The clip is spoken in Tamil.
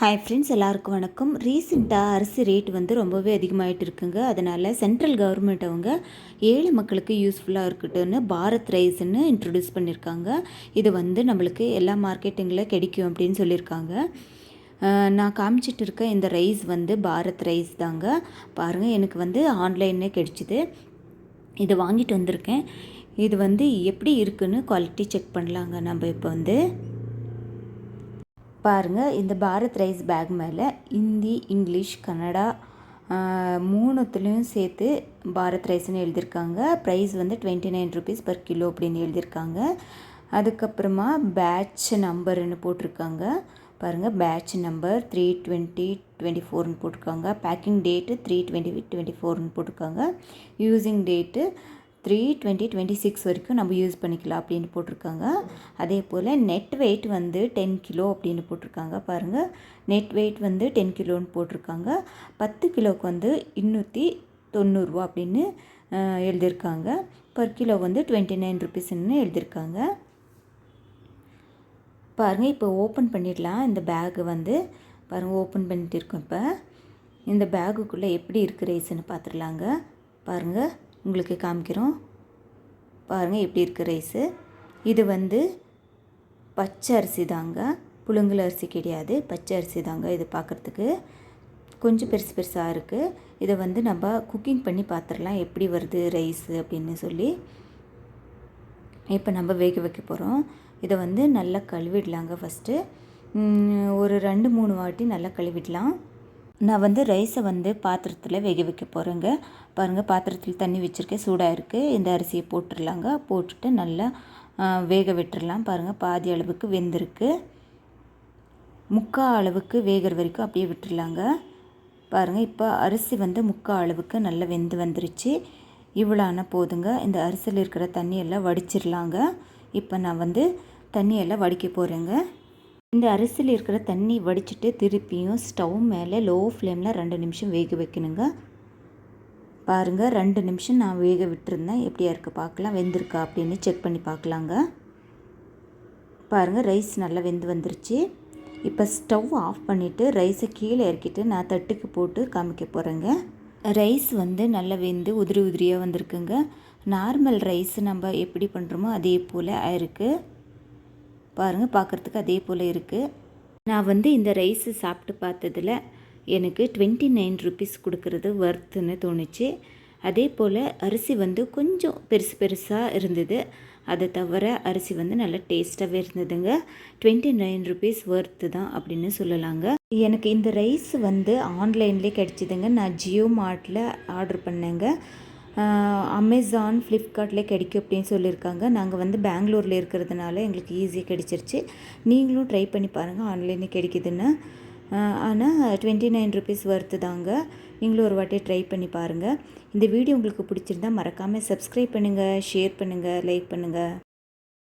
ஹாய் ஃப்ரெண்ட்ஸ், எல்லாருக்கும் வணக்கம். ரீசெண்டாக அரிசி ரேட் வந்து ரொம்பவே அதிகமாகிட்டு இருக்குங்க. அதனால் சென்ட்ரல் கவர்மெண்ட் அவங்க ஏழை மக்களுக்கு யூஸ்ஃபுல்லாக இருக்கட்டும்னு பாரத் ரைஸ்ன்னு இன்ட்ரடியூஸ் பண்ணியிருக்காங்க. இது வந்து நம்மளுக்கு எல்லா மார்க்கெட்டுங்களில் கிடைக்கும் அப்படின்னு சொல்லியிருக்காங்க. நான் காமிச்சிட்டு இருக்க இந்த ரைஸ் வந்து பாரத் ரைஸ் தாங்க. பாருங்கள், எனக்கு வந்து ஆன்லைனே கிடைச்சிது. இதை வாங்கிட்டு வந்திருக்கேன். இது வந்து எப்படி இருக்குன்னு குவாலிட்டி செக் பண்ணலாங்க. நம்ம இப்போ வந்து பாருங்கள், இந்த பாரத் ரைஸ் பேக் மேலே ஹிந்தி, இங்கிலீஷ், கன்னடா மூணுத்துலேயும் சேர்த்து பாரத் ரைஸ்ன்னு எழுதியிருக்காங்க. ப்ரைஸ் வந்து 29 rupees per kilo அப்படின்னு எழுதியிருக்காங்க. அதுக்கப்புறமா பேட்ச் நம்பர்னு போட்டிருக்காங்க. பாருங்கள், பேட்ச் நம்பர் 32024ன்னு போட்டிருக்காங்க. பேக்கிங் டேட்டு 3/20/24ன்னு போட்டிருக்காங்க. யூஸிங் டேட்டு 3/20/26 வரைக்கும் நம்ம யூஸ் பண்ணிக்கலாம் அப்படின்னு போட்டிருக்காங்க. அதே போல் நெட் வெயிட் வந்து 10 கிலோ அப்படின்னு போட்டிருக்காங்க. பாருங்கள், நெட் வெயிட் வந்து 10 கிலோன்னு போட்டிருக்காங்க. 10 கிலோவுக்கு வந்து 290 ரூபா அப்படின்னு எழுதியிருக்காங்க. பர் கிலோ வந்து 29 rupeesன்னு எழுதியிருக்காங்க. பாருங்கள், இப்போ ஓப்பன் பண்ணிடலாம். இந்த பேகு வந்து பாருங்கள், ஓப்பன் பண்ணிட்டு இருக்கோம். இப்போ இந்த பேகுக்குள்ளே எப்படி இருக்குது ரைஸ்ன்னு பார்த்துடலாங்க. பாருங்கள், உங்களுக்கு காமிக்கிறோம். பாருங்கள் எப்படி இருக்குது ரைஸு. இது வந்து பச்சை அரிசி தாங்க, புழுங்கல் அரிசி கிடையாது, பச்சை அரிசி தாங்க. இது பார்க்குறதுக்கு கொஞ்சம் பெருசு பெருசாக இருக்குது. இதை வந்து நம்ம குக்கிங் பண்ணி பார்த்துடலாம் எப்படி வருது ரைஸு அப்படின்னு சொல்லி. இப்போ நம்ம வேக வைக்க போகிறோம். இதை வந்து நல்லா கழுவிடலாங்க. ஃபஸ்ட்டு ஒரு 2-3 வாட்டி நல்லா கழுவிடலாம். நான் வந்து ரைஸை வந்து பாத்திரத்தில் வேக வைக்க போகிறேங்க. பாருங்கள், பாத்திரத்தில் தண்ணி வச்சுருக்கேன், சூடாக இருக்குது. இந்த அரிசியை போட்டுடலாங்க. போட்டுட்டு நல்லா வேக விட்டுடலாம். பாருங்கள், பாதி அளவுக்கு வெந்திருக்கு. முக்கால் அளவுக்கு வேகிற வரைக்கும் அப்படியே விட்டுடலாங்க. பாருங்கள், இப்போ அரிசி வந்து முக்கால் அளவுக்கு நல்லா வெந்து வந்துருச்சு. இவ்வளோ ஆனால் போதுங்க. இந்த அரிசியில் இருக்கிற தண்ணியெல்லாம் வடிச்சிடலாங்க. இப்போ நான் வந்து தண்ணியெல்லாம் வடிக்க போகிறேங்க. இந்த அரிசியில் இருக்கிற தண்ணி வடிச்சிட்டு திருப்பியும் ஸ்டவ் மேலே லோ ஃப்ளேமில் 2 நிமிஷம் வேக வைக்கணுங்க. பாருங்கள், 2 நிமிஷம் நான் வேக விட்டுருந்தேன். எப்படியா இருக்குது பார்க்கலாம், வெந்திருக்கா அப்படின்னு செக் பண்ணி பார்க்கலாங்க. பாருங்கள், ரைஸ் நல்லா வெந்து வந்துருச்சு. இப்போ ஸ்டவ் ஆஃப் பண்ணிவிட்டு ரைஸை கீழே இறக்கிட்டு நான் தட்டுக்கு போட்டு காமிக்க போகிறேங்க. ரைஸ் வந்து நல்லா வெந்து உதிரி உதிரியாக வந்திருக்குங்க. நார்மல் ரைஸ் நம்ம எப்படி பண்ணுறோமோ அதே போல் ஆயிருக்கு. பாருங்கள், பார்க்குறதுக்கு அதே போல் இருக்குது. நான் வந்து இந்த ரைஸு சாப்பிட்டு பார்த்ததில் எனக்கு 29 rupees கொடுக்கறது வர்த்துன்னு தோணுச்சு. அதே போல் அரிசி வந்து கொஞ்சம் பெருசு பெருசாக இருந்தது. அதை தவிர அரிசி வந்து நல்லா டேஸ்ட்டாகவே இருந்ததுங்க. 29 rupees வர்த்து தான் அப்படின்னு சொல்லலாங்க. எனக்கு இந்த ரைஸ் வந்து ஆன்லைன்லேயே கிடச்சிதுங்க. நான் ஜியோ மார்ட்டில் ஆர்டர் பண்ணேங்க. அமேசான், ஃப்ளிப்கார்ட்லேயே கிடைக்கும் அப்படின்னு சொல்லியிருக்காங்க. நாங்கள் வந்து பெங்களூரில் இருக்கிறதுனால எங்களுக்கு ஈஸியாக கிடச்சிருச்சு. நீங்களும் ட்ரை பண்ணி பாருங்கள், ஆன்லைனே கிடைக்குதுன்னு. ஆனால் 29 rupees வர்த்து தாங்க. நீங்களும் ஒரு வாட்டி ட்ரை பண்ணி பாருங்கள். இந்த வீடியோ உங்களுக்கு பிடிச்சிருந்தா மறக்காமல் சப்ஸ்கிரைப் பண்ணுங்கள், ஷேர் பண்ணுங்கள், லைக் பண்ணுங்கள்.